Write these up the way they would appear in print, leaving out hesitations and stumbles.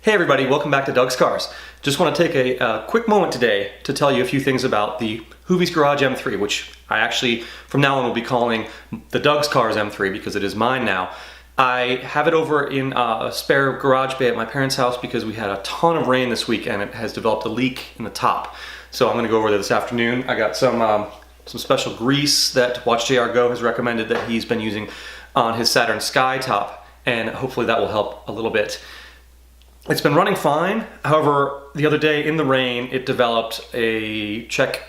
Hey everybody, welcome back to Doug's Cars. Just want to take a quick moment today to tell you a few things about the Hoovie's Garage M3, which I actually, from now on, will be calling the Doug's Cars M3 because it is mine now. I have it over in a spare garage bay at my parents' house because we had a ton of rain this week and it has developed a leak in the top. So I'm going to go over there this afternoon. I got some special grease that Watch JR Go has recommended that he's been using on his Saturn Sky top, and hopefully that will help a little bit. It's been running fine. However, the other day in the rain, it developed a check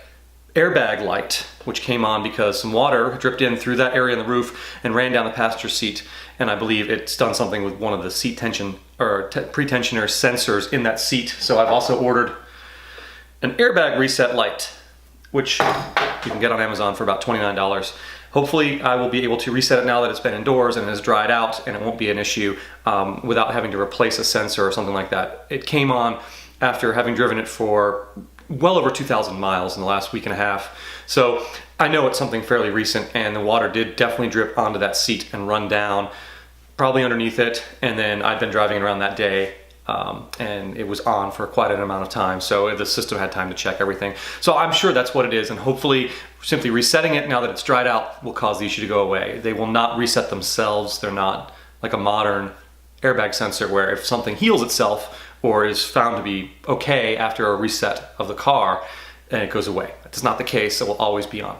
airbag light, which came on because some water dripped in through that area on the roof and ran down the passenger seat. And I believe it's done something with one of the seat tension or pre-tensioner sensors in that seat. So I've also ordered an airbag reset light, which you can get on Amazon for about $29. Hopefully I will be able to reset it now that it's been indoors and has dried out, and it won't be an issue without having to replace a sensor or something like that. It came on after having driven it for well over 2,000 miles in the last week and a half. So I know it's something fairly recent, and the water did definitely drip onto that seat and run down, probably underneath it. And then I'd been driving around that day and it was on for quite an amount of time. So the system had time to check everything. So I'm sure that's what it is. And hopefully simply resetting it now that it's dried out will cause the issue to go away. They will not reset themselves. They're not like a modern airbag sensor where if something heals itself or is found to be okay after a reset of the car, and it goes away. That's not the case. It will always be on.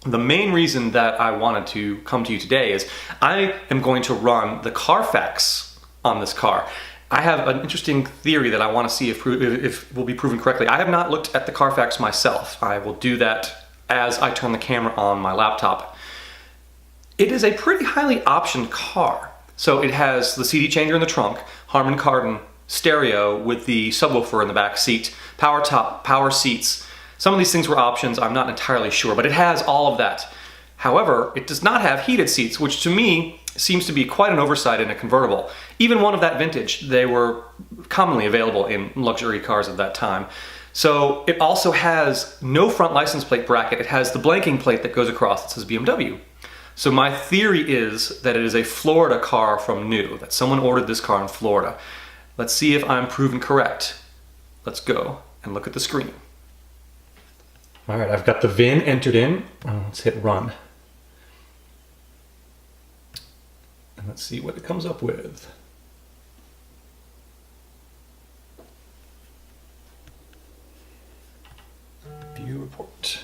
The main reason that I wanted to come to you today is I am going to run the CARFAX on this car. I have an interesting theory that I want to see if will be proven correctly. I have not looked at the CARFAX myself. I will do that as I turn the camera on my laptop. It is a pretty highly optioned car. So it has the CD changer in the trunk, Harman Kardon stereo with the subwoofer in the back seat, power top, power seats. Some of these things were options, I'm not entirely sure, but it has all of that. However, it does not have heated seats, which to me seems to be quite an oversight in a convertible. Even one of that vintage, they were commonly available in luxury cars of that time. So it also has no front license plate bracket. It has the blanking plate that goes across that says BMW. So my theory is that it is a Florida car from new, that someone ordered this car in Florida. Let's see if I'm proven correct. Let's go and look at the screen. All right, I've got the VIN entered in. Let's hit run. And let's see what it comes up with. View report.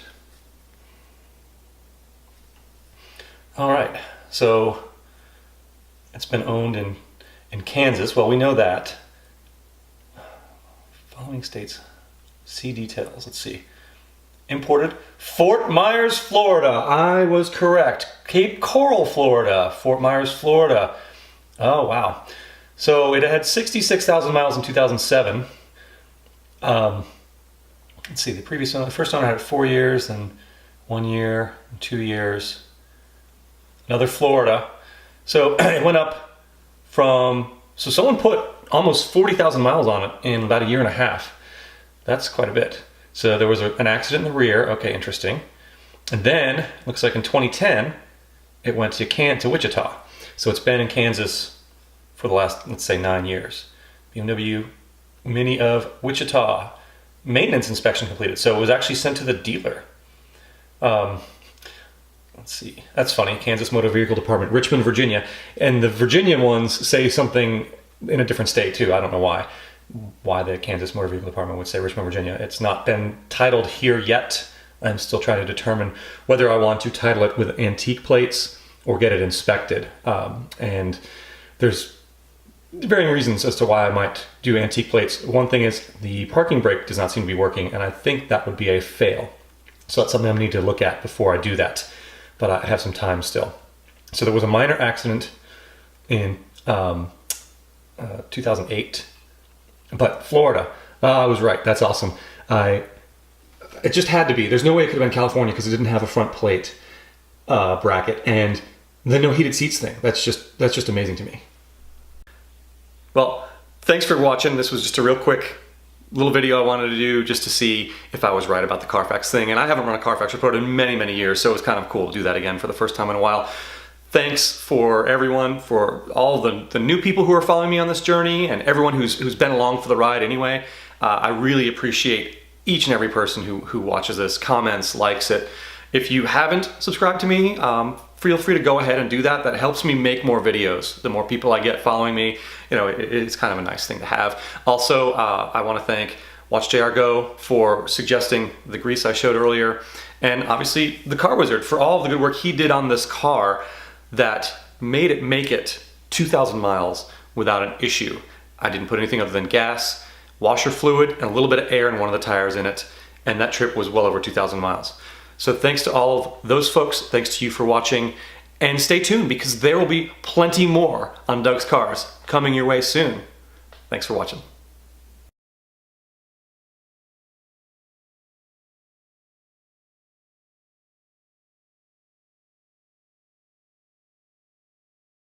All right, so it's been owned in Kansas. Well, we know that. Following states, see details. Let's see. Imported Fort Myers, Florida. I was correct. Cape Coral, Florida. Fort Myers, Florida. Oh, wow. So it had 66,000 miles in 2007. Let's see, the first owner had it 4 years, and 1 year, 2 years. Another Florida. So it went up from, so someone put almost 40,000 miles on it in about a year and a half. That's quite a bit. So there was an accident in the rear. Okay, interesting. And then, looks like in 2010, it went to Wichita. So it's been in Kansas for the last, let's say, 9 years. BMW Mini of Wichita. Maintenance inspection completed. So it was actually sent to the dealer. Let's see. That's funny. Kansas Motor Vehicle Department, Richmond, Virginia. And the Virginia ones say something in a different state too. I don't know why the Kansas Motor Vehicle Department would say Richmond, Virginia. It's not been titled here yet. I'm still trying to determine whether I want to title it with antique plates or get it inspected. And there's varying reasons as to why I might do antique plates. One thing is the parking brake does not seem to be working, and I think that would be a fail. So that's something I need to look at before I do that. But I have some time still. So there was a minor accident in 2008. But Florida, I was right. That's awesome. It just had to be. There's no way it could have been California because it didn't have a front plate bracket, and the no heated seats thing. That's just amazing to me. Well, thanks for watching. This was just a real quick little video I wanted to do just to see if I was right about the CARFAX thing. And I haven't run a CARFAX report in many, many years, so it was kind of cool to do that again for the first time in a while. Thanks for everyone, for all the new people who are following me on this journey, and everyone who's been along for the ride anyway. I really appreciate each and every person who watches this, comments, likes it. If you haven't subscribed to me, feel free to go ahead and do that. That helps me make more videos. The more people I get following me, it's kind of a nice thing to have. Also, I want to thank Watch JR Go for suggesting the grease I showed earlier, and obviously the Car Wizard for all of the good work he did on this car that made it make it 2,000 miles without an issue. I didn't put anything other than gas, washer fluid, and a little bit of air in one of the tires in it, and that trip was well over 2,000 miles. So thanks to all of those folks, thanks to you for watching, and stay tuned because there will be plenty more on Doug's Cars coming your way soon. Thanks for watching.